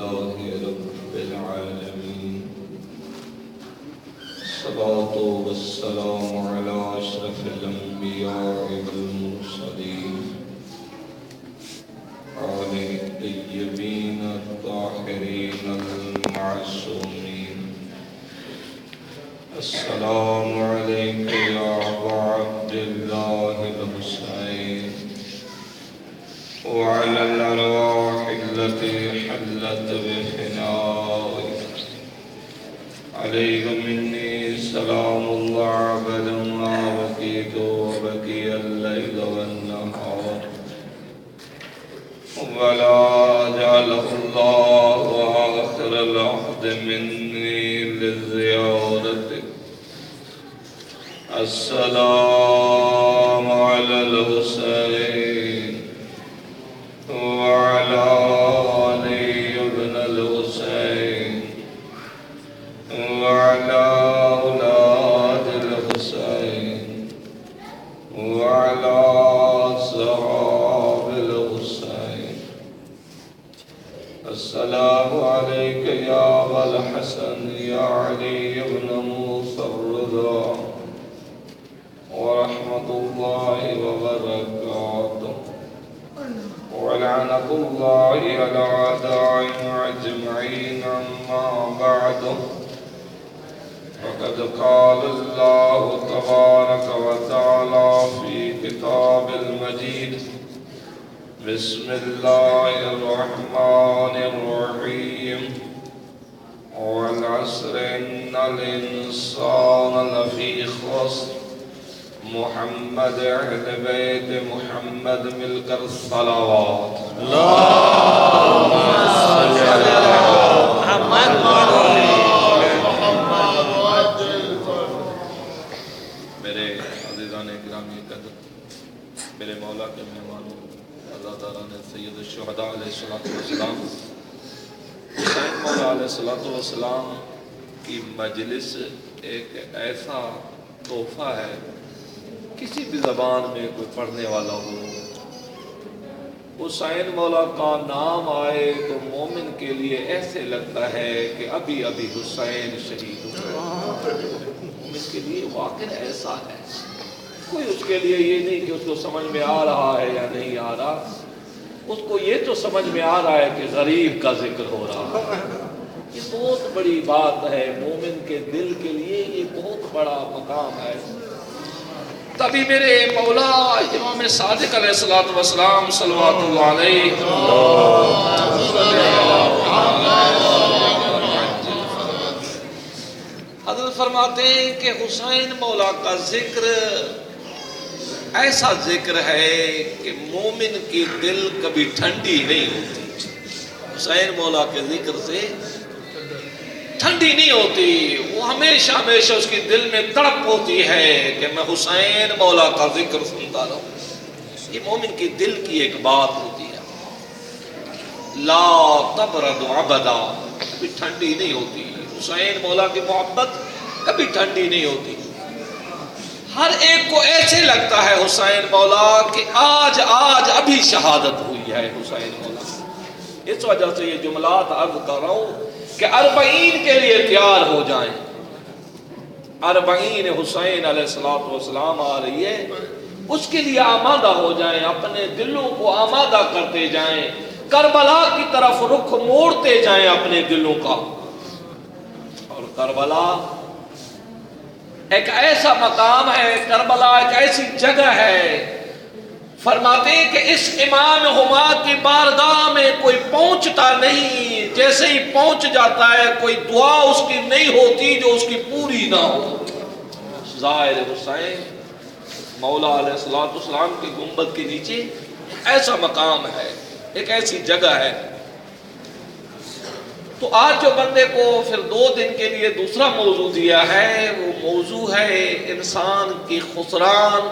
لله رب العالمين الصلاة والسلام على أشرف الأنبياء والمرسلين آله الطيبين الطاهرين المعصومين السلام عليك يا أبا عبد الله الحسين وعلى الأرواح التي حلت بفنائك عليك مني سلام الله أبدا ما بقيت وبقي الليل والنهار ولا جعله الله آخر العهد مني للزيارة السلام على الحسين وعلى علي بن الحسين وعلى أولاد الحسين وعلى أصحاب الحسين السلام عليك يا أبا الحسن يا علي بن موسى الرضا ورحمة الله وبركاته ولعنة الله على أعدائهم أجمعين أما بعد فقد قال الله تبارك وتعالى في كتاب المجيد بسم الله الرحمن الرحيم والعصر إن الإنسان لفي خسر محمد اہل بیت محمد مل کر صلوات اللہم صلی علی محمد میرے عزیزان گرامی قدر میرے مولا کے مہمانوں عزاداران سید الشہداء علیہ السلام حسین مولا علیہ السلام کی مجلس ایک ایسا تحفہ ہے کسی بھی زبان میں کوئی پڑھنے والا ہو حسین مولا کا نام آئے تو مومن کے لیے ایسے لگتا ہے کہ ابھی ابھی حسین شہید ہوئے مومن کے لیے واقعہ ایسا ہے کوئی اس کے لیے یہ نہیں کہ اس کو سمجھ میں آ رہا ہے یا نہیں آ رہا اس کو یہ تو سمجھ میں آ رہا ہے کہ غریب کا ذکر ہو رہا ہے یہ بہت بڑی بات ہے مومن کے دل کے لیے یہ بہت بڑا مقام ہے تبھی میرے مولا امام صادق علیہ السلام صلوات اللہ علیہ حضرت فرماتے ہیں کہ حسین مولا کا ذکر ایسا ذکر ہے کہ مومن کی دل کبھی ٹھنڈی نہیں ہوتی حسین مولا کے ذکر سے ٹھنڈی نہیں ہوتی وہ ہمیشہ ہمیشہ اس کی دل میں تڑپ ہوتی ہے کہ میں حسین مولا کا ذکر سنتا رہوں یہ مومن کی دل کی ایک بات ہوتی ہے لا تبرد ابدا کبھی ٹھنڈی نہیں ہوتی حسین مولا کی محبت کبھی ٹھنڈی نہیں ہوتی ہر ایک کو ایسے لگتا ہے حسین مولا کہ آج ابھی شہادت ہوئی ہے حسین مولا اس وجہ سے یہ جملات عرض کر رہا ہوں کہ 40 کے لیے تیار ہو جائیں 40 حسین علیہ السلام آ رہی ہے اس کے لیے آمادہ ہو جائیں اپنے دلوں کو آمادہ کرتے جائیں کربلا کی طرف رخ موڑتے جائیں اپنے دلوں کا اور کربلا ایک ایسا مقام ہے کربلا ایک ایسی جگہ ہے فرماتے ہیں کہ اس امام ہما کی بارگاہ میں کوئی پہنچتا نہیں جیسے ہی پہنچ جاتا ہے کوئی دعا اس کی نہیں ہوتی جو اس کی پوری نہ ہو ظاہر حسین مولا علیہ السلام کے گنبد کے نیچے ایسا مقام ہے ایک ایسی جگہ ہے تو آج جو بندے کو پھر 2 دن کے لیے دوسرا موضوع دیا ہے وہ موضوع ہے انسان کی خسران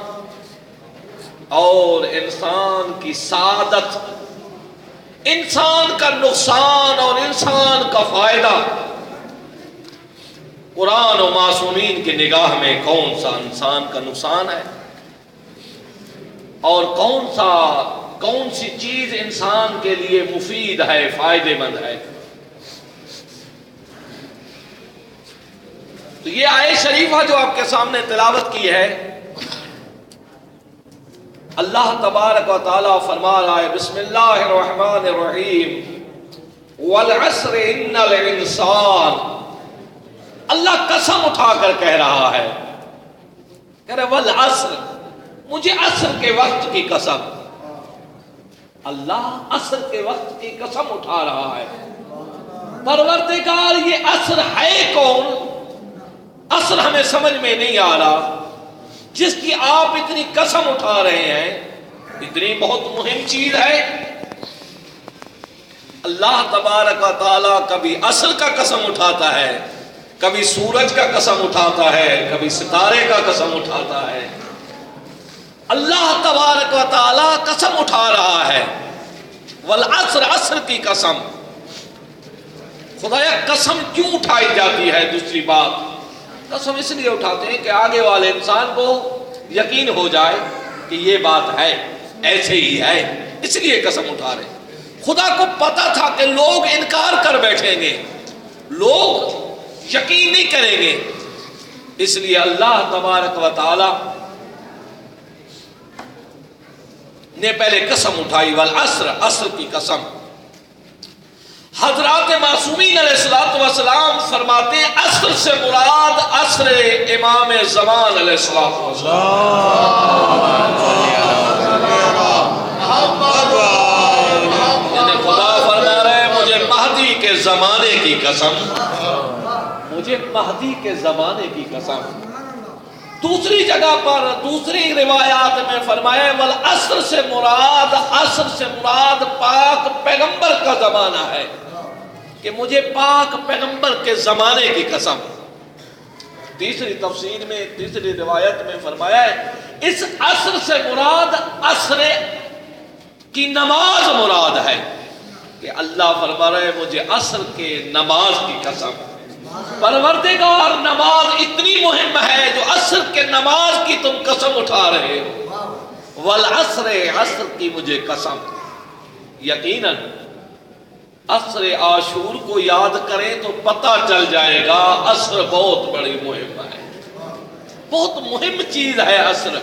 اور انسان کی سعادت انسان کا نقصان اور انسان کا فائدہ قرآن و معصومین کی نگاہ میں کون سا انسان کا نقصان ہے اور کون سی چیز انسان کے لیے مفید ہے فائدے مند ہے تو یہ آیت شریفہ جو آپ کے سامنے تلاوت کی ہے، اللہ تبارک و تعالیٰ فرما رہا ہے بسم اللہ الرحمن الرحیم والعصر ان الانسان، اللہ قسم اٹھا کر کہہ رہا ہے، کہہ رہے والعصر، مجھے عصر کے وقت کی قسم، اللہ عصر کے وقت کی قسم اٹھا رہا ہے۔ پروردگار یہ عصر ہے کون؟ عصر ہمیں سمجھ میں نہیں آ رہا، جس کی آپ اتنی قسم اٹھا رہے ہیں، اتنی بہت مہم چیز ہے۔ اللہ تبارک و تعالیٰ کبھی عصر کا قسم اٹھاتا ہے، کبھی سورج کا قسم اٹھاتا ہے، کبھی ستارے کا قسم اٹھاتا ہے۔ اللہ تبارک و تعالیٰ قسم اٹھا رہا ہے، والعصر، عصر کی قسم۔ خدایا قسم کیوں اٹھائی جاتی ہے؟ دوسری بات، قسم اس لیے اٹھاتے ہیں کہ آگے والے انسان کو یقین ہو جائے کہ یہ بات ہے، ایسے ہی ہے، اس لیے قسم اٹھا رہے ہیں۔ خدا کو پتا تھا کہ لوگ انکار کر بیٹھیں گے، لوگ یقین نہیں کریں گے، اس لیے اللہ تبارک و تعالی نے پہلے قسم اٹھائی، والعصر، عصر کی قسم۔ حضرات معصومین علیہ السلام فرماتے ہیں عصر سے مراد عصر امام زمان علیہ السلام۔ خدا فرما رہے ہیں مجھے مہدی کے زمانے کی قسم، مجھے مہدی کے زمانے کی قسم۔ دوسری جگہ پر دوسری روایات میں فرمایا والعصر سے مراد، عصر سے مراد پاک پیغمبر کا زمانہ ہے، کہ مجھے پاک پیغمبر کے زمانے کی قسم۔ تیسری تفسیر میں، تیسری روایت میں فرمایا ہے اس عصر سے مراد عصر کی نماز مراد ہے، کہ اللہ فرما رہے ہیں مجھے عصر کے نماز کی قسم۔ پروردگار نماز اتنی مہم ہے جو عصر کے نماز کی تم قسم اٹھا رہے ہو، والعصر، عصر کی مجھے قسم۔ یقیناً عصر عاشور کو یاد کریں تو پتہ چل جائے گا عصر بہت بڑی مہم ہے، بہت مہم چیز ہے عصر۔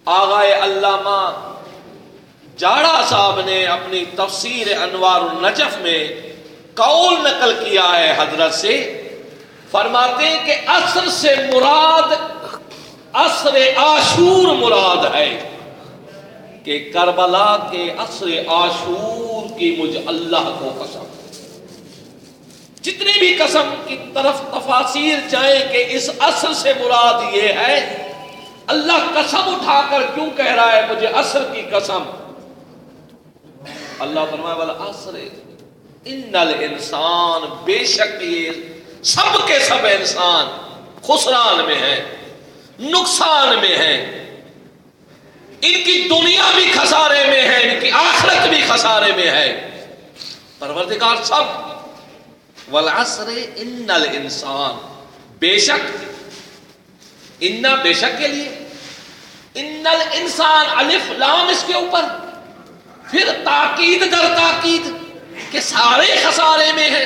آغائے علامہ جاڑا صاحب نے اپنی تفسیر انوار النجف میں قول نقل کیا ہے حضرت سے، فرماتے ہیں کہ عصر سے مراد عصر عاشور مراد ہے، کہ کربلا کے عصر عاشور کی مجھ اللہ کو قسم۔ جتنی بھی قسم کی طرف تفاسیر جائیں کہ اس عصر سے مراد یہ ہے، اللہ قسم اٹھا کر کیوں کہہ رہا ہے مجھے عصر کی قسم؟ اللہ فرمائے والعصر ان الانسان، بے شک یہ سب کے سب انسان خسران میں ہیں، نقصان میں ہیں، ان کی دنیا بھی خسارے میں ہے، ان کی آخرت بھی خسارے میں ہے۔ پروردگار سب، والعصر ان الانسان، بے شک، ان بے شک کے لیے، ان الانسان الف لام اس کے اوپر، پھر تاکید در تاکید کہ سارے خسارے میں ہیں۔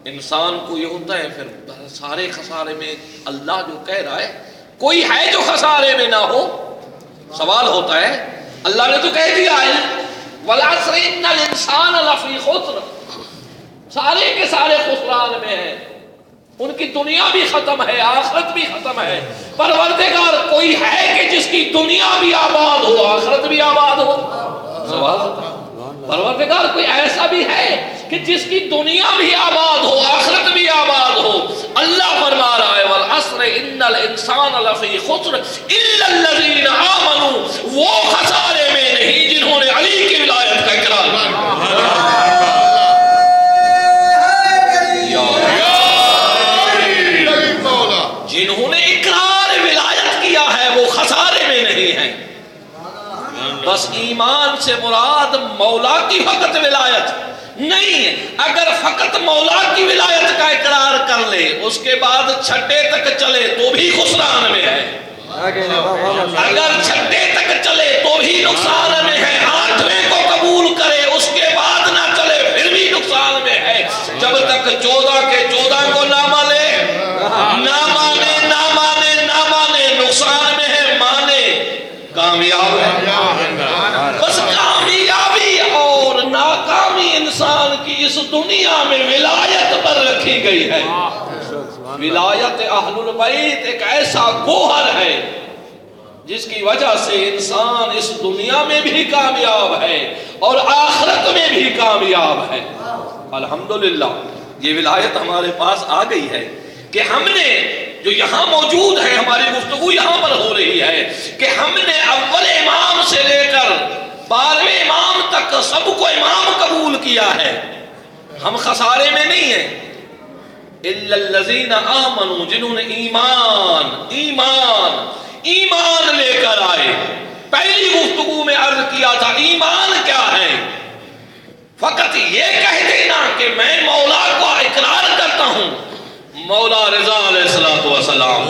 انسان کو یہ ہوتا ہے پھر سارے خسارے میں، اللہ جو کہہ رہا ہے کوئی ہے جو خسارے میں نہ ہو؟ سوال ہوتا ہے، اللہ نے تو کہہ دیا ہے والعصر ان الانسان لفی خسر، سارے کے سارے خسران میں ہیں، ان کی دنیا بھی ختم ہے، آخرت بھی ختم ہے۔ پروردگار کوئی ہے کہ جس کی دنیا بھی آباد ہو، آخرت بھی آباد ہو؟ سوال ہوتا ہے، پروردگار کوئی ایسا بھی ہے کہ جس کی دنیا بھی آباد ہو، آخرت بھی آباد ہو؟ اللہ فرما رہا ہے والعصر ان الانسان لفی خسر الا الذین آمنوا، وہ خسارے میں نہیں جنہوں نے علی کی ولایت کا اقرار کیا۔ جنہوں نے اقرار ولایت کیا ہے وہ خسارے میں نہیں ہیں۔ بس ایمان سے مراد مولا کی فقط ولایت نہیں ہے، اگر فقط مولا کی ولایت کا اقرار کر لے اس کے بعد چھٹے تک چلے تو بھی خسران میں ہے، اگر چھٹے تک چلے تو بھی نقصان میں ہے، آٹھویں کو قبول کرے اس کے بعد نہ چلے پھر بھی نقصان میں ہے، جب تک 14 کے 14 کو نہ کامیاب ہے؟ بس کامیابی اور ناکامی انسان کی اس دنیا میں ولایت پر رکھی گئی ہے۔ ولایت اہل البیت ایک ایسا گوہر ہے جس کی وجہ سے انسان اس دنیا میں بھی کامیاب ہے اور آخرت میں بھی کامیاب ہے۔ الحمدللہ یہ ولایت ہمارے پاس آ گئی ہے کہ ہم نے جو یہاں موجود ہے، ہماری گفتگو یہاں پر ہو رہی ہے کہ ہم نے اول امام سے لے کر 12ویں امام تک سب کو امام قبول کیا ہے۔ ہم خسارے میں نہیں ہیں۔ الا الذین آمنوا، جنہوں نے ایمان لے کر آئے۔ پہلی گفتگو میں عرض کیا تھا ایمان کیا ہے؟ فقط یہ کہہ دینا کہ میں مولا کو اقرار کرتا ہوں۔ مولا رضا علیہ الصلوۃ والسلام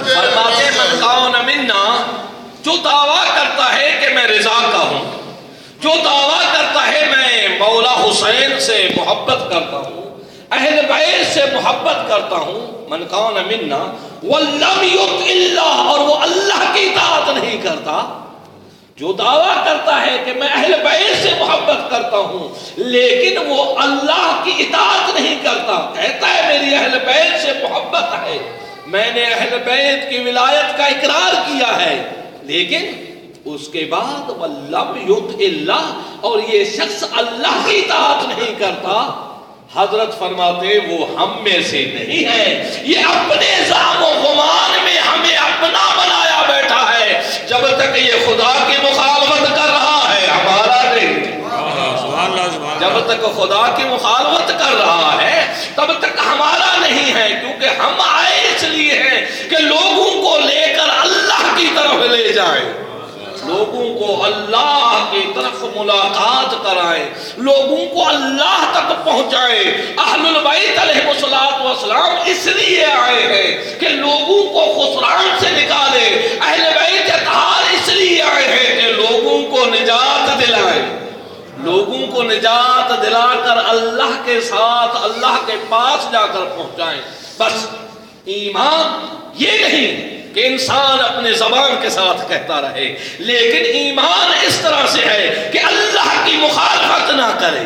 فرماتے من کان منا، جو دعویٰ کرتا ہے کہ میں رضا کا ہوں، جو دعویٰ کرتا ہے میں مولا حسین سے محبت کرتا ہوں، اہل بیت سے محبت کرتا ہوں، من کان منا ولم یطع اللہ، اور وہ اللہ کی اطاعت نہیں کرتا، جو دعویٰ کرتا ہے کہ میں اہل بیت سے محبت کرتا ہوں لیکن وہ اللہ کی اطاعت نہیں کرتا، کہتا ہے میری اہل بیت سے محبت ہے، میں نے اہل بیت کی ولایت کا اقرار کیا ہے، لیکن اس کے بعد وَلَّمْ يُطِعِ اللَّهِ، اور یہ شخص اللہ کی اطاعت نہیں کرتا، حضرت فرماتے وہ ہم میں سے نہیں ہے، یہ اپنے زعم و گمان میں ہمیں اپنا بنایا بیٹھا ہے۔ جب تک یہ خدا کی مخالفت کر رہا ہے ہمارا نہیں، جب تک خدا کی مخالفت کر رہا ہے تب تک ہمارا نہیں ہے، کیونکہ ہم آئے اس لیے ہیں کہ لوگوں کو لے کر اللہ کی طرف لے جائیں، لوگوں کو اللہ کی طرف ملاقات کرائیں، لوگوں کو اللہ تک پہنچائیں۔ اہل البیت علیہ السلام اس لیے آئے ہیں کہ لوگوں کو خسران سے نکالے، اہل بیت اطہار اس لیے آئے ہیں کہ لوگوں کو نجات دلائیں، لوگوں کو نجات دلا کر اللہ کے ساتھ اللہ کے پاس جا کر پہنچائیں۔ بس ایمان یہ نہیں کہ انسان اپنے زبان کے ساتھ کہتا رہے، لیکن ایمان اس طرح سے ہے کہ اللہ کی مخالفت نہ کرے،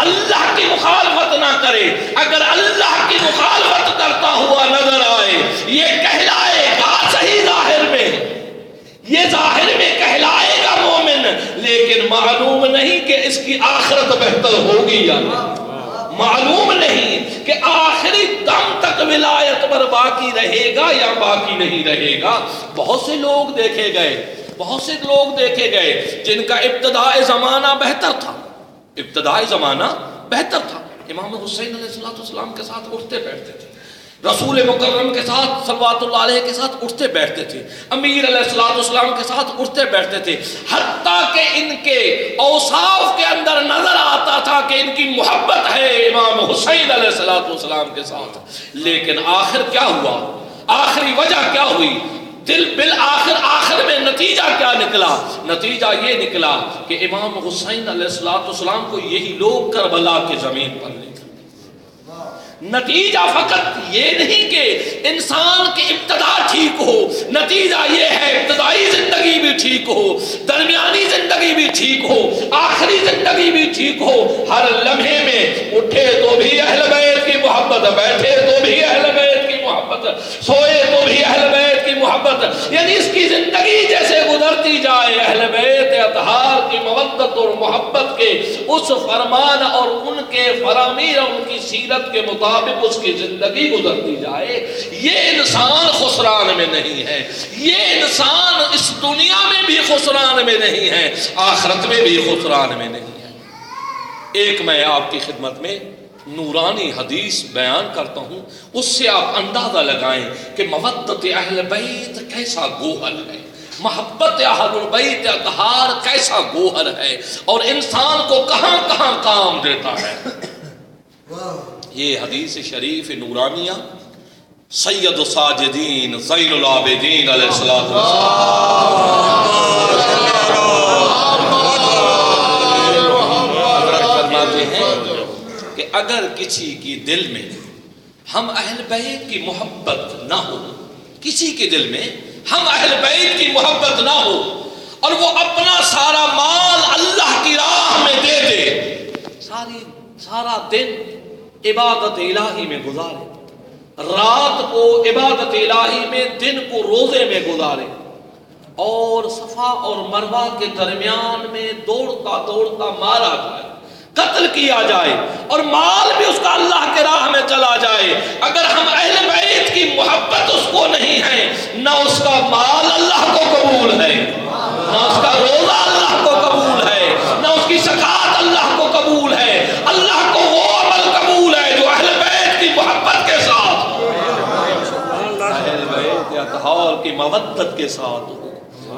اللہ کی مخالفت نہ کرے۔ اگر اللہ کی مخالفت کرتا ہوا نظر آئے یہ کہلائے گا صحیح ظاہر میں، یہ ظاہر میں کہلائے گا مومن، لیکن معلوم نہیں کہ اس کی آخرت بہتر ہوگی یا نہیں، معلوم نہیں کہ آخری دم تک ولایت پر باقی رہے گا یا باقی نہیں رہے گا۔ بہت سے لوگ دیکھے گئے جن کا ابتدائی زمانہ بہتر تھا، ابتدائی زمانہ بہتر تھا، امام حسین علیہ السلام کے ساتھ اٹھتے بیٹھتے تھے، رسول مکرم کے ساتھ صلوات اللہ علیہ کے ساتھ اٹھتے بیٹھتے تھے، امیر علیہ السلام کے ساتھ اٹھتے بیٹھتے تھے، حتیٰ کہ ان کے اوصاف کے اندر نظر آتا تھا کہ ان کی محبت ہے امام حسین علیہ السلام کے ساتھ۔ لیکن آخر کیا ہوا؟ آخری وجہ کیا ہوئی؟ آخر میں نتیجہ کیا نکلا؟ نتیجہ یہ نکلا کہ امام حسین علیہ السلام کو یہی لوگ کربلا کی زمین پر لے گئے۔ نتیجہ فقط یہ نہیں کہ انسان کی ابتدا ٹھیک ہو، نتیجہ یہ ہے ابتدائی زندگی بھی ٹھیک ہو، درمیانی زندگی بھی ٹھیک ہو، آخری زندگی بھی ٹھیک ہو، ہر لمحے میں اٹھے تو بھی اہل بیت کی محبت، بیٹھے تو بھی اہل بیت کی محبت، سوئے تو بھی اہل بیت کی محبت، یعنی اس کی زندگی جیسے گزرتی جائے اہل بیت اطہار کی مودت اور محبت کے اس فرمان اور ان کے فرامین اور ان کی سیرت کے مطابق اس کی زندگی گزرتی جائے، یہ انسان خسران میں نہیں ہے، یہ انسان اس دنیا میں بھی خسران میں نہیں ہے، آخرت میں بھی خسران میں نہیں ہے۔ ایک میں آپ کی خدمت میں نورانی حدیث بیان کرتا ہوں، اس سے آپ اندازہ لگائیں کہ مودت اہل بیت کیسا گوہر ہے، محبت اہل بیت اطہار کیسا گوہر ہے، اور انسان کو کہاں کہاں کام دیتا ہے۔ یہ حدیث شریف نورانیہ سید الساجدین زین العابدین علیہ السلام فرماتے ہیں کہ اگر کسی کی دل میں ہم اہل بیت کی محبت نہ ہو کسی کے دل میں، ہم اہل بیت کی محبت نہ ہو اور وہ اپنا سارا مال اللہ کی راہ میں دے دے، سارا دن عبادت الہی میں گزارے، رات کو عبادت الہی میں، دن کو روزے میں گزارے، اور صفا اور مروہ کے درمیان میں دوڑتا دوڑتا مارا جائے، قتل کیا جائے، اور مال بھی اس کا اللہ کے راہ میں چلا جائے، اگر ہم اہل بیت کی محبت اس کو نہیں ہے، نہ اس کا مال اللہ کو قبول ہے، نہ اس کا روزہ اللہ کو قبول ہے، نہ اس کی زکات اللہ کو قبول ہے۔ اللہ کو وہ عمل قبول ہے جو اہل بیت کی محبت کے ساتھ، اہل بیت اطہار کی مودت کے ساتھ،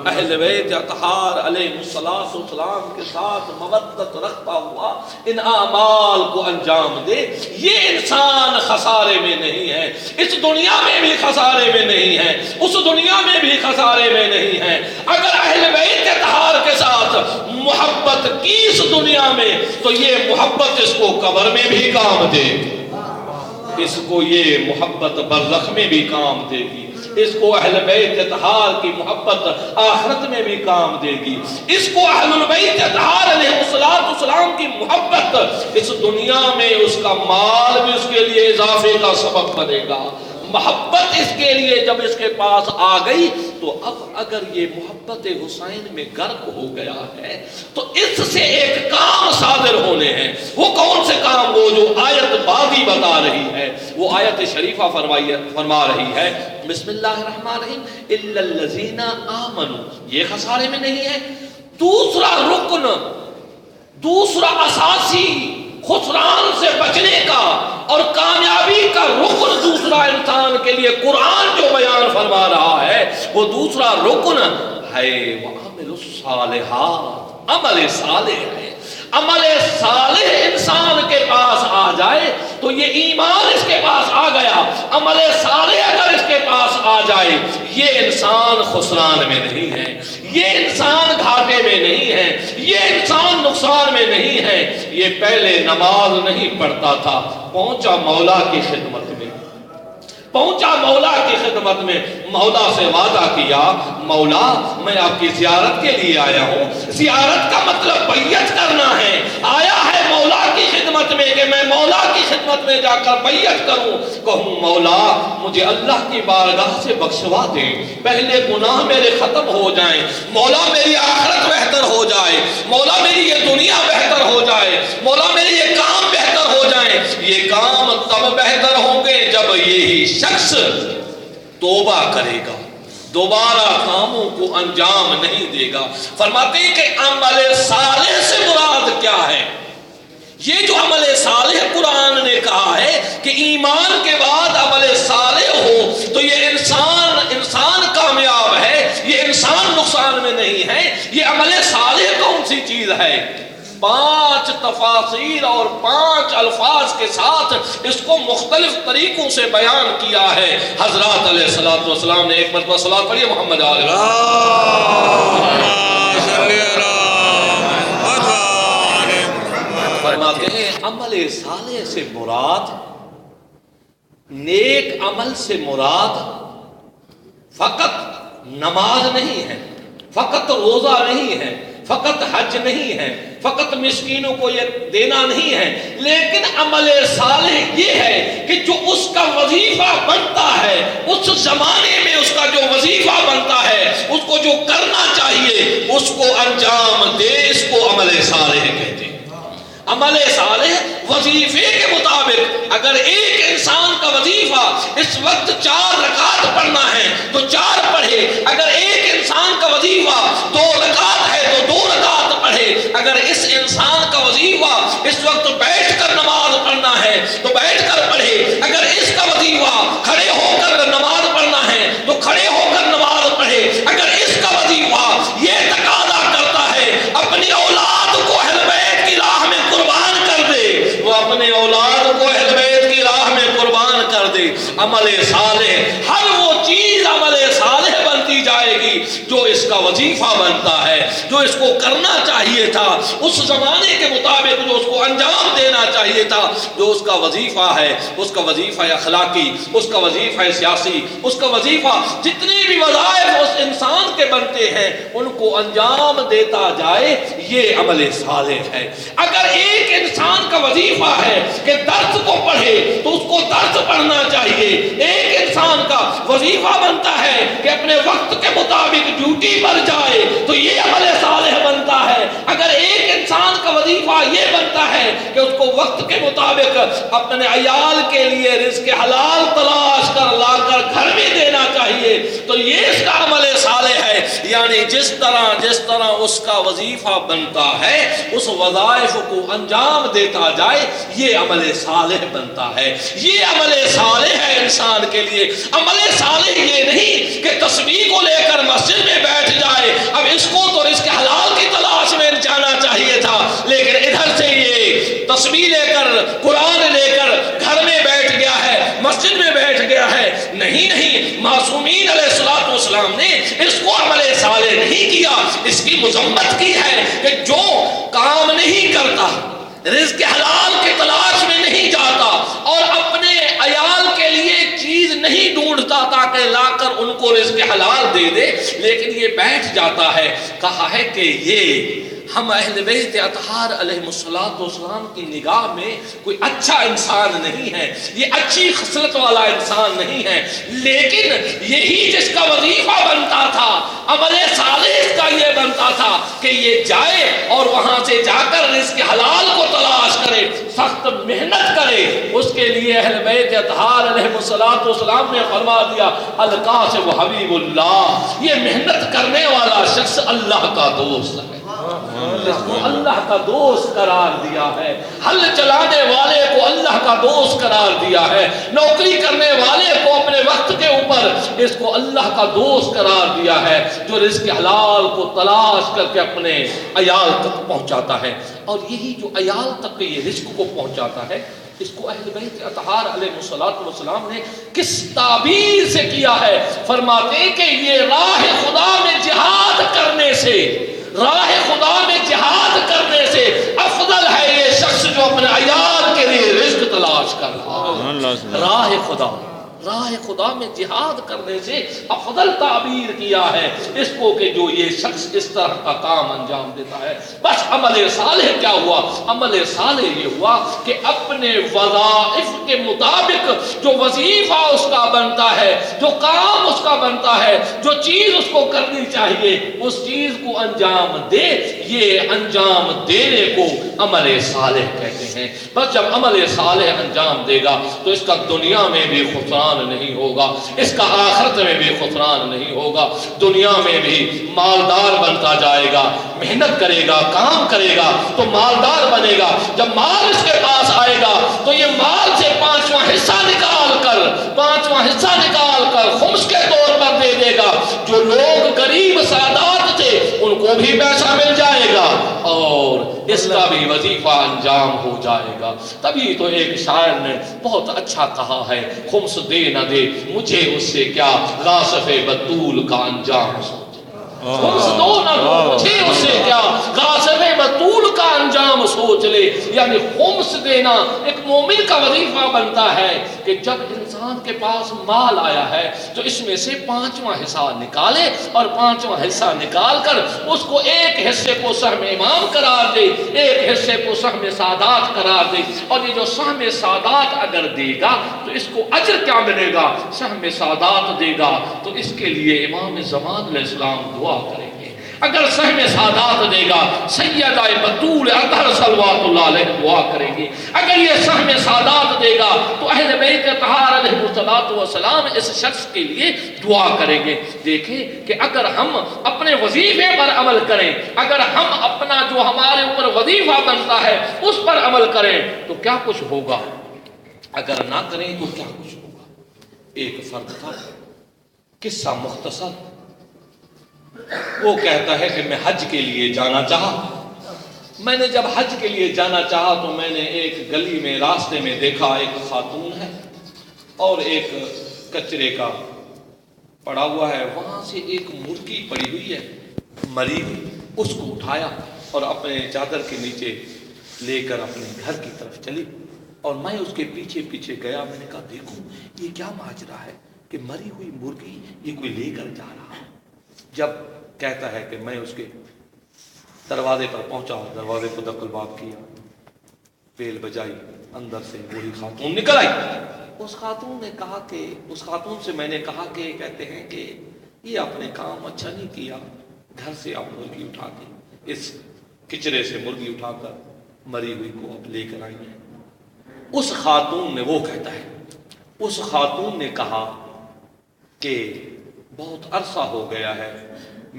اہل بیت اطہار علیہ السلام کے ساتھ مودت رکھتا ہوا ان اعمال کو انجام دے، یہ انسان خسارے میں نہیں ہے، اس دنیا میں بھی خسارے میں نہیں ہے، اس دنیا میں بھی خسارے میں نہیں ہے۔ اگر اہل بیت اطہار کے ساتھ محبت کی اس دنیا میں، تو یہ محبت اس کو قبر میں بھی کام دے گی، اس کو یہ محبت برزخ میں بھی کام دے گی، اس کو اہل بیت اطہار کی محبت آخرت میں بھی کام دے گی، اس کو اہل البیت اطہار علیہ السلام کی محبت اس دنیا میں اس کا مال بھی اس کے لیے اضافے کا سبب بنے گا۔ محبت اس کے لیے جب اس کے پاس آ گئی تو اب اگر یہ محبت حسین میں غرق ہو گیا ہے تو اس سے ایک کام صادر ہونے ہیں۔ وہ کون سے کام؟ وہ جو آیت بازی بتا رہی ہے، وہ آیت شریفہ فرما رہی ہے، بسم اللہ الرحمن الرحیم، الا الذین آمنوا، یہ خسارے میں نہیں ہے۔ دوسرا رکن، دوسرا اساسی خسران سے بچنے کا اور کامیابی کا رکن دوسرا انسان کے لیے قرآن جو بیان فرما رہا ہے، وہ دوسرا رکن ہے وَعَمِلُوا الصَّالِحَاتِ، عمل صالح ہے۔ عمل صالح انسان کے پاس آ جائے تو یہ ایمان اس کے پاس آ گیا، عمل صالح اگر اس کے پاس آ جائے، یہ انسان خسران میں نہیں ہے، یہ انسان گھاٹے میں نہیں ہے، یہ انسان نقصان میں نہیں ہے۔ یہ پہلے نماز نہیں پڑھتا تھا، پہنچا مولا کی خدمت میں، پہنچا مولا کی خدمت میں، مولا سے وعدہ کیا، مولا میں آپ کی زیارت کے لیے آیا ہوں۔ زیارت کا مطلب بیعت کرنا ہے، آیا ہے مولا کی خدمت میں کہ میں مولا کی خدمت میں جا کر بیعت کروں، کہوں مولا مجھے اللہ کی بارگاہ سے بخشوا دے، پہلے گناہ میرے ختم ہو جائیں، مولا میری آخرت بہتر ہو جائے، مولا میری یہ دنیا بہتر ہو جائے، مولا میری یہ کام بہتر ہو جائے۔ یہ کام تب بہتر ہوں گے جب یہی شخص توبہ کرے گا، دوبارہ کاموں کو انجام نہیں دے گا۔ فرماتے ہیں کہ عمل صالح سے مراد کیا ہے؟ یہ جو عمل صالح قرآن نے کہا ہے کہ ایمان کے بعد عمل صالح ہو تو یہ انسان کامیاب ہے، یہ انسان نقصان میں نہیں ہے۔ یہ عمل صالح کون سی چیز ہے؟ 5 تفاصیل اور 5 الفاظ کے ساتھ اس کو مختلف طریقوں سے بیان کیا ہے حضرات علیہ السلام نے۔ ایک مرتبہ صلاۃ پڑھیے محمد علیہ فرماتے ہیں عمل صالح سے مراد، نیک عمل سے مراد فقط نماز نہیں ہے، فقط روزہ نہیں ہے، فقط حج نہیں ہے، فقط مسکینوں کو یہ دینا نہیں ہے، لیکن عمل صالح یہ ہے کہ جو اس کا وظیفہ بنتا ہے، اس زمانے میں اس کا جو وظیفہ بنتا ہے، اس کو جو کرنا چاہیے اس کو انجام دے، اس کو عمل صالح کہتے ہیں۔ عمل صالح وظیفے کے مطابق، اگر ایک انسان کا وظیفہ اس وقت 4 رکعت پڑھنا ہے تو 4 پڑھے، اگر ایک انسان کا وظیفہ 2 رکعت ہے تو 2 رکعت پڑھے، اگر اس انسان کا وظیفہ اس وقت بیٹھ کر نماز پڑھنا ہے تو بیٹھ کر پڑھے، اگر اس کا وظیفہ کھڑے ہو کر نماز پڑھنا ہے تو کھڑے ہو کر نماز پڑھے، اگر اس کا وظیفہ یہ تقاضا کرتا ہے اپنی اولاد کو اہل بیت کی راہ میں قربان کر دے، وہ اپنے اولاد کو اہل بیت کی راہ میں قربان کر دے۔ عمل صالح، ہر وہ چیز عمل صالح بنتی جائے گی جو اس کا وظیفہ بنتا ہے، جو اس کو کرنا چاہیے تھا، اس زمانے کے مطابق جو اس کو انجام دینا چاہیے تھا، جو اس کا وظیفہ ہے، اس کا وظیفہ اخلاقی، اس کا وظیفہ سیاسی، اس کا وظیفہ جتنے بھی وظائف اس انسان کے بنتے ہیں ان کو انجام دیتا جائے، یہ عمل صالح ہے۔ اگر ایک انسان کا وظیفہ ہے کہ درس کو پڑھے تو اس کو درس پڑھنا چاہیے، ایک انسان کا وظیفہ بنتا ہے کہ اپنے وقت کے مطابق ڈیوٹی پر جائے تو یہ عمل صالح بنتا ہے۔ اگر ایک انسان کا وظیفہ یہ بنتا ہے کہ اس کو وقت کے مطابق اپنے عیال کے لیے رزق حلال تلاش کر لا کر گھر میں دینا چاہیے تو یہ اس کا عمل صالح ہے۔ یعنی جس طرح اس کا وظیفہ بنتا ہے اس وظائف کو انجام دیتا جائے، یہ عمل صالح بنتا ہے۔ یہ عمل صالح ہے انسان کے لیے۔ عمل صالح یہ نہیں کہ تسبیح کو لے کر مسجد میں بیٹھ جائے، اب اس کو تو رزق حلال کی تلاش میں جانا چاہیے تھا، لیکن ادھر سے یہ تسبیح لے کر قرآن لے کر گھر میں بیٹھ گیا ہے، مسجد میں بیٹھ گیا ہے۔ نہیں، معصومین علیہ الصلوۃ والسلام نے اس کو عمل صالح نہیں کیا، اس کی مذمت کی ہے کہ جو کام نہیں کرتا، رزق حلال کی تلاش میں نہیں جاتا اور اپنے عیال کے لیے چیز نہیں ڈھونڈتا تاکہ لا کر ان کو رزق حلال دے دے، لیکن یہ بیٹھ جاتا ہے، کہا ہے کہ یہ ہم اہل بیت اطہار علیہ السلام کی نگاہ میں کوئی اچھا انسان نہیں ہے، یہ اچھی خصلت والا انسان نہیں ہے۔ لیکن یہی جس کا وظیفہ بنتا تھا، عمل صالح کا یہ بنتا تھا کہ یہ جائے اور وہاں سے جا کر رزق حلال کو تلاش کرے، سخت محنت کرے۔ اس کے لیے اہل بیت اطہار علیہ السلام نے فرما دیا القاسم حبیب اللہ، یہ محنت کرنے والا شخص اللہ کا دوست ہے، اس کو اللہ کا دوست قرار دیا ہے۔ حل چلانے والے کو اللہ کا دوست قرار دیا ہے، نوکری کرنے والے کو اپنے وقت کے اوپر اس کو اللہ کا دوست قرار دیا ہے، جو رزق حلال کو تلاش کر کے اپنے عیال تک پہنچاتا ہے۔ اور یہی جو عیال تک یہ رزق کو پہنچاتا ہے، اس کو اہل بیت اطہار علیہ السلام نے کس تعبیر سے کیا ہے؟ فرماتے ہیں کہ یہ راہ خدا میں جہاد کرنے سے، راہ خدا میں جہاد کرنے سے افضل ہے یہ شخص جو اپنے عیال کے لیے رزق تلاش کر رہا ہے۔ راہ خدا میں جہاد کرنے سے افضل تعبیر کیا ہے اس کو کہ جو یہ شخص اس طرح کا کام انجام دیتا ہے۔ بس عمل صالح کیا ہوا؟ عمل صالح یہ ہوا کہ اپنے وظائف کے مطابق جو وظیفہ اس کا بنتا ہے، جو کام اس کا بنتا ہے، جو چیز اس کو کرنی چاہیے، اس چیز کو انجام دے۔ یہ انجام دینے کو عمل صالح کہتے ہیں۔ بس جب عمل صالح انجام دے گا تو اس کا دنیا میں بھی خسران نہیں ہوگا، اس کا آخرت میں بھی خسران نہیں ہوگا۔ دنیا میں بھی مالدار بنتا جائے گا، محنت کرے گا، کام کرے گا تو مالدار بنے گا۔ جب مال اس کے پاس آئے گا تو یہ مال سے پانچواں حصہ نکال کر خمس کے طور پر دے دے گا۔ جو لوگ غریب سادات تھے ان کو بھی پیسہ مل جائے گا اور اس کا بھی وظیفہ انجام ہو جائے گا۔ تبھی تو ایک شاعر نے بہت اچھا کہا ہے، خمس دے نہ دے مجھے اس سے کیا، غاصب بطول کا انجام سوچ۔ خمس دو نہ دو مجھے اس سے کیا، غاصب بطول کا انجام سوچ لے۔ یعنی خمس دینا ایک مومن کا وظیفہ بنتا ہے کہ جب انسان کے پاس مال آیا ہے تو اس میں سے پانچواں حصہ نکالے اور پانچواں حصہ نکال کر اس کو ایک حصے کو سہم امام قرار دے، ایک حصے کو سہم سادات قرار دے۔ اور یہ جو سہم سادات اگر دے گا تو اس کو اجر کیا ملے گا؟ سہم سادات دے گا تو اس کے لیے امام زمان علیہ السلام دعا کریں گے۔ اگر سہم سادات دے گا سیدہ بطول اطہر صلوات اللہ علیہ دعا کریں گے۔ اگر یہ سہم سادات دے گا تو اہل بیت اطہار علیہ السلام اس شخص کے لیے دعا کریں گے۔ دیکھیں کہ اگر ہم اپنے وظیفے پر عمل کریں، اگر ہم اپنا جو ہمارے اوپر وظیفہ بنتا ہے اس پر عمل کریں تو کیا کچھ ہوگا، اگر نہ کریں تو کیا کچھ ہوگا۔ ایک فرد تھا، قصہ مختصر، وہ کہتا ہے کہ میں حج کے لیے جانا چاہا۔ میں نے جب حج کے لیے جانا چاہا تو میں نے ایک گلی میں راستے میں دیکھا ایک خاتون ہے اور ایک کچرے کا پڑا ہوا ہے، وہاں سے ایک مرغی پڑی ہوئی ہے مری ہوئی، اس کو اٹھایا اور اپنے چادر کے نیچے لے کر اپنے گھر کی طرف چلی، اور میں اس کے پیچھے پیچھے گیا۔ میں نے کہا دیکھو یہ کیا ماجرا ہے کہ مری ہوئی مرغی یہ کوئی لے کر جا رہا ہے۔ جب کہتا ہے کہ میں اس کے دروازے پر پہنچا، دروازے کو دقل باب کیا، بیل بجائی، اندر سے وہی خاتون نکل آئی۔ اس خاتون نے کہا کہ اس خاتون سے میں نے کہا کہ کہتے ہیں کہ یہ آپ نے کام اچھا نہیں کیا، گھر سے آپ مرغی اٹھا کے اس کچرے سے مرغی اٹھا کر مری ہوئی کو آپ لے کر آئی ہیں۔ اس خاتون نے، وہ کہتا ہے اس خاتون نے کہا کہ بہت عرصہ ہو گیا ہے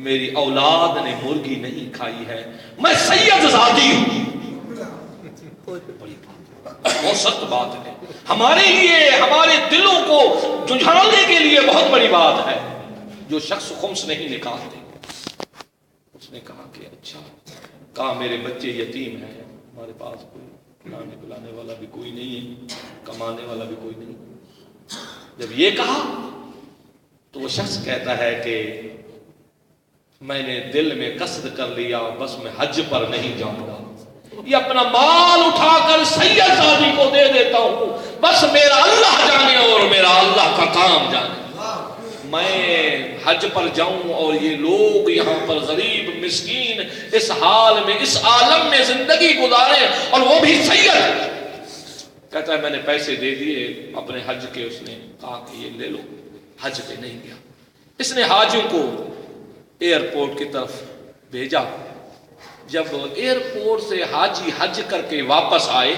میری اولاد نے مرغی نہیں کھائی ہے، میں سید ذاتی ہوں۔ بڑی بات، بہت سخت بات ہے ہمارے لیے، ہمارے دلوں کو جھنجھانے کے لیے بہت بڑی بات ہے۔ جو شخص خمس نہیں نکالتے، اس نے کہا کہ اچھا، کہا میرے بچے یتیم ہیں، ہمارے پاس کوئی کھلانے پلانے والا بھی کوئی نہیں ہے، کمانے والا بھی کوئی نہیں۔ جب یہ کہا تو وہ شخص کہتا ہے کہ میں نے دل میں قصد کر لیا بس میں حج پر نہیں جاؤں گا، یہ اپنا مال اٹھا کر سید زادی کو دے دیتا ہوں، بس میرا اللہ جانے اور میرا اللہ کا کام جانے، میں حج پر جاؤں اور یہ لوگ یہاں پر غریب مسکین اس حال میں، اس عالم میں زندگی گزارے، اور وہ بھی سید۔ کہتا ہے میں نے پیسے دے دیے اپنے حج کے، اس نے کہا کہ یہ لے لو، حج پہ نہیں گیا۔ اس نے حاجیوں کو ایئرپورٹ کی طرف بھیجا۔ جب ایئرپورٹ سے حاجی حج کر کے واپس آئے،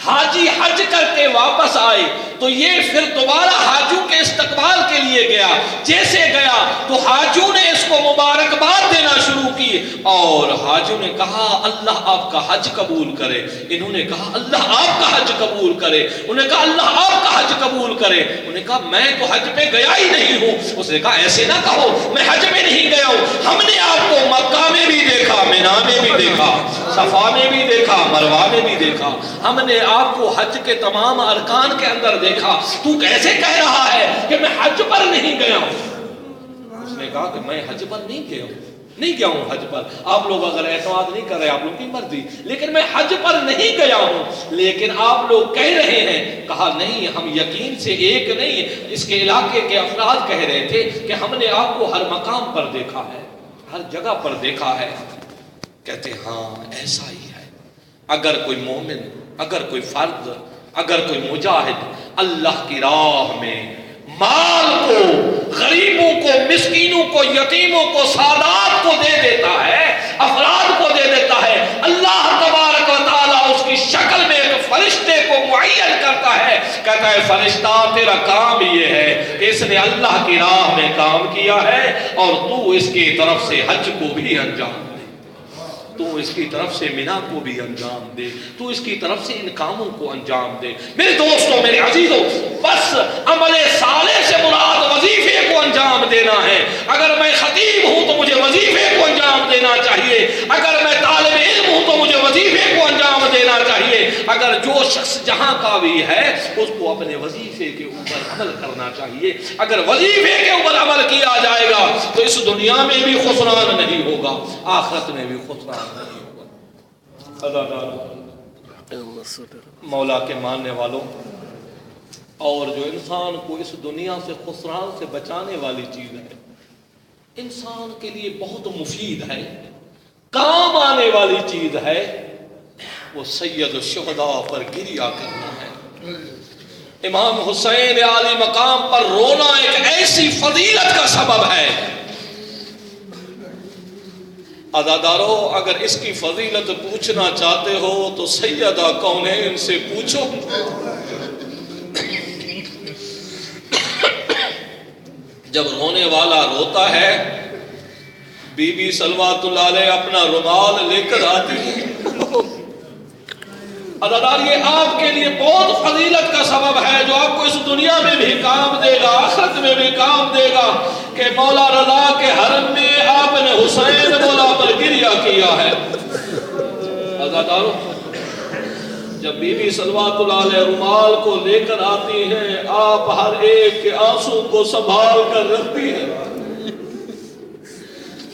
حاجی حج کر کے واپس آئے تو یہ پھر دوبارہ حاجیوں کے استقبال کے لیے گیا۔ جیسے گیا تو حاجیوں نے اس کو مبارکباد دینا شروع کی، اور حاجیوں نے کہا اللہ آپ کا حج قبول کرے، انہوں نے کہا اللہ آپ کا حج قبول کرے، انہوں نے کہا اللہ آپ کا حج قبول کرے، انہوں نے کہا میں تو حج پہ گیا ہی نہیں ہوں۔ اس نے کہا ایسے نہ کہو، میں حج میں نہیں گیا ہوں، ہم نے آپ کو مکہ میں بھی دیکھا، مینا میں بھی دیکھا، صفا میں بھی دیکھا، مروہ میں بھی دیکھا، ہم نے آپ کو حج کے تمام ارکان کے اندر دیکھا، تو کیسے کہہ رہا ہے کہ میں حج پر نہیں گیا ہوں؟ اس نے کہا کہ میں حج پر نہیں گیا ہوں حج پر۔ آپ لوگ اگر اعتماد نہیں کر رہے آپ لوگ کی مرضی، لیکن میں حج پر نہیں گیا ہوں، لیکن آپ لوگ کہہ رہے ہیں۔ کہا نہیں، ہم یقین سے ایک نہیں، اس کے علاقے کے افراد کہہ رہے تھے کہ ہم نے آپ کو ہر مقام پر دیکھا ہے، ہر جگہ پر دیکھا ہے۔ کہتے ہاں ایسا ہی ہے، اگر کوئی مومن، اگر کوئی فرد، اگر کوئی مجاہد اللہ کی راہ میں مال کو، غریبوں کو، مسکینوں کو، یتیموں کو، سادات کو دے دیتا ہے، افراد کو دے دیتا ہے، اللہ تبارک و تعالیٰ اس کی شکل میں ایک فرشتے کو معین کرتا ہے، کہتا ہے فرشتہ تیرا کام یہ ہے کہ اس نے اللہ کی راہ میں کام کیا ہے، اور تو اس کی طرف سے حج کو بھی انجام دے، تو اس کی طرف سے مینا کو بھی انجام دے، تو اس کی طرف سے ان کاموں کو انجام دے۔ میرے دوستوں، میرے عزیزوں، بس عمل صالح سے مراد وظیفے کو انجام دینا ہے۔ اگر میں خطیب ہوں تو مجھے وظیفے کو انجام دینا چاہیے، اگر میں طالب علم ہوں تو مجھے وظیفے کو انجام دینا چاہیے، اگر جو شخص جہاں کا بھی ہے اس کو اپنے وظیفے کے اوپر عمل کرنا چاہیے۔ اگر وظیفے کے اوپر عمل کیا جائے گا تو اس دنیا میں بھی خسران نہیں ہوگا، آخرت میں بھی خسران نہیں ہوگا۔ مولا کے ماننے والوں، اور جو انسان کو اس دنیا سے خسران سے بچانے والی چیز ہے، انسان کے لیے بہت مفید ہے، کام آنے والی چیز ہے، وہ سید الشہداء پر گریہ کرنا ہے۔ امام حسین عالی مقام پر رونا ایک ایسی فضیلت کا سبب ہے۔ عزادارو، اگر اس کی فضیلت پوچھنا چاہتے ہو تو سیدہ کونین سے پوچھو۔ جب رونے والا روتا ہے، بی بی صلوات اللہ علیہ اپنا رومال لے کر آتی ہے۔ عزادار، یہ آپ کے لیے بہت فضیلت کا سبب ہے جو آپ کو اس دنیا میں بھی کام دے گا، آخرت میں بھی کام دے گا، کہ مولا رضا کے حرم میں آپ نے حسین مولا پر گریہ کیا ہے۔ عزادارو، جب بی بی صلوات اللہ علیہ رومال کو لے کر آتی ہیں، آپ ہر ایک کے آنسو کو سنبھال کر رکھتی ہیں۔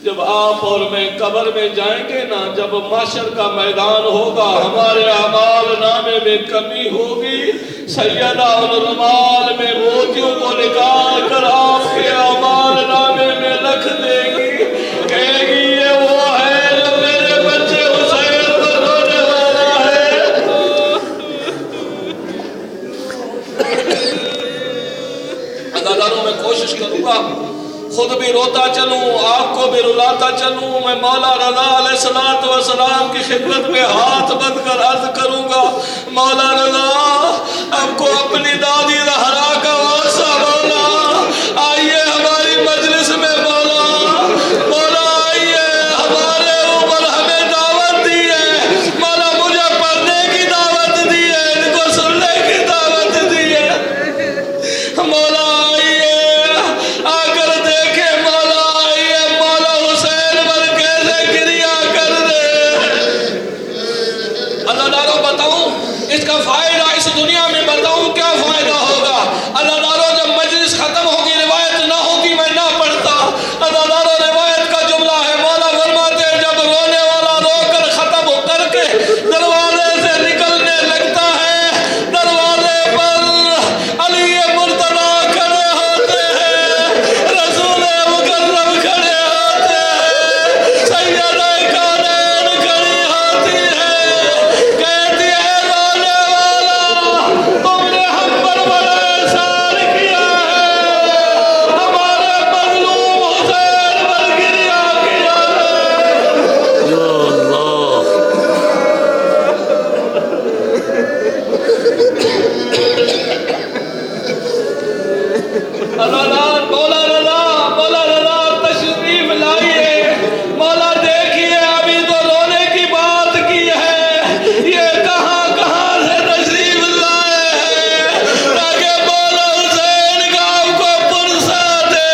جب آپ اور میں قبر میں جائیں گے نا، جب محشر کا میدان ہوگا، ہمارے اعمال نامے میں کمی ہوگی، سیدہ ان رومال میں موتیوں کو نکال کر آپ کے اعمال نامے میں رکھ دے گی، کہے گی یہ وہ ہے جو میرے بچے حسین کو رونے والا ہے۔ عزاداروں میں کوشش کروں گا خود بھی روتا چلوں، آپ کو بھی رلاتا چلوں۔ میں مولا رضا علیہ السلام کی خدمت میں ہاتھ بندھ کر عرض کروں گا، مولا رضا آپ کو اپنی دادی زہرا کا واسطہ مولا آئیے ہماری مجلس میں، مولا آئیے ہمارے اوپر ہمیں دعوت دی ہے، مولا مجھے پڑھنے کی دعوت دی ہے، ان کو سننے کی دعوت دی ہے، مولا اس کا فائدہ اس دنیا میں بتاؤں کیا فائدہ ہوگا۔ اللہ دارو جب مجلس ختم ہوگی روایت نہ ہوگی میں نہ پڑھتا۔ اللہ دارو روایت کا جملہ ہے، مولا فرماتے جب رونے والا رو کر ختم کر کے دروازے سے نکلنے لگتا ہے، دروازے پر علی مرتضیٰ کھڑے ہوتے ہیں، رسول مکرم کھڑے ہوتے ہیں، سیدہ کونین کھڑی ہوتی ہے، کہتی ہے تم نے ہم پر بڑا احسان کیا ہے، ہمارے مظلوم حسین پر گریہ کیا ہے۔ یا اللہ مولا رضا تشریف لائیے، مولا دیکھیے ابھی تو رونے کی بات کی ہے، یہ کہاں کہاں سے تشریف لائے ہیں تاکہ مولا حسین کا آپ کو فرصت دے۔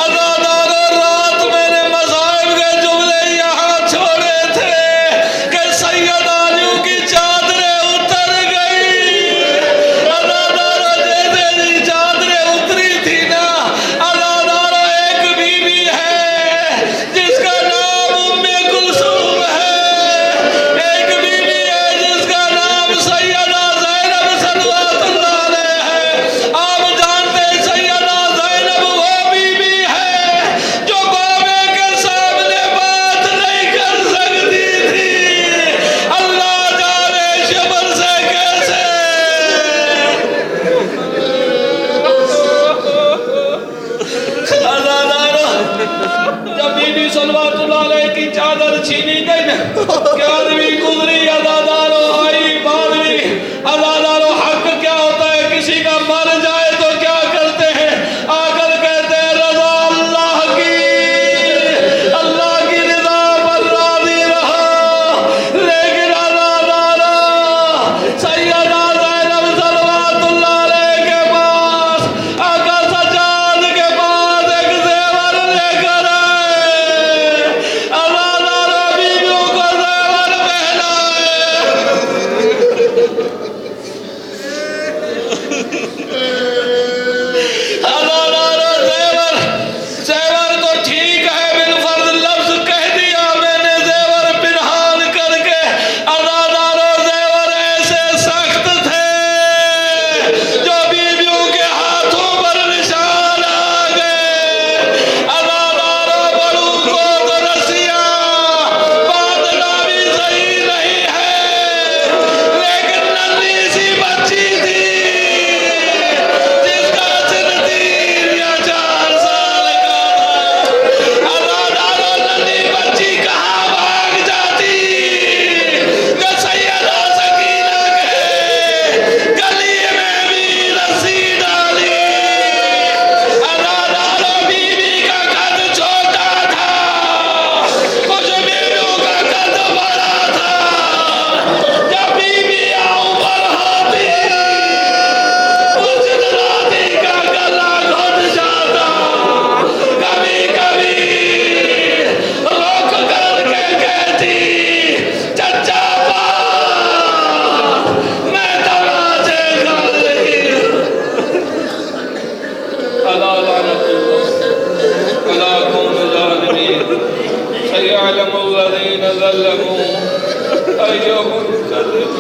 عزادارو رات میں نے مصائب کے جملے یہاں چھوڑے تھے کہ سید علیو کی چادریں اتر گئی۔ عزادارو جیسے چادریں اتری تھی نا، عزادارو ایک بی بی ہے جس کا نام ام کلثوم ہے، ایک بی بی ہے جس کا نام سیدہ زینب صلوات اللہ علیہ ہے۔ آپ جانتے ہیں سیدہ زینب وہ بی بی ہے جو بابے کے سامنے بات نہیں کر سکتی تھی، اللہ جانے شبر سے کیسے۔ جب بی بی صلوات اللہ علیہ کی چادر چھینی گئی نا، کہ آدمی گزری، عزادارو آئی بادری۔ عزادارو حق کیا ہوتا ہے، کسی کا مر جائے تو کیا کرتے ہیں، آ کر کہتے ہیں رضا اللہ کی رضا پر راضی رہو، لیکن عزادارو سیدہ زینب صلوات اللہ علیہ کے پاس آقا سجاد کے پاس ایک زیور لے کر آئے، عزادارو بیویوں کو زیور پہنائے، سيعلم الذين ظلموا أي منقلب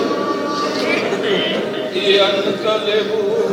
ينقلبون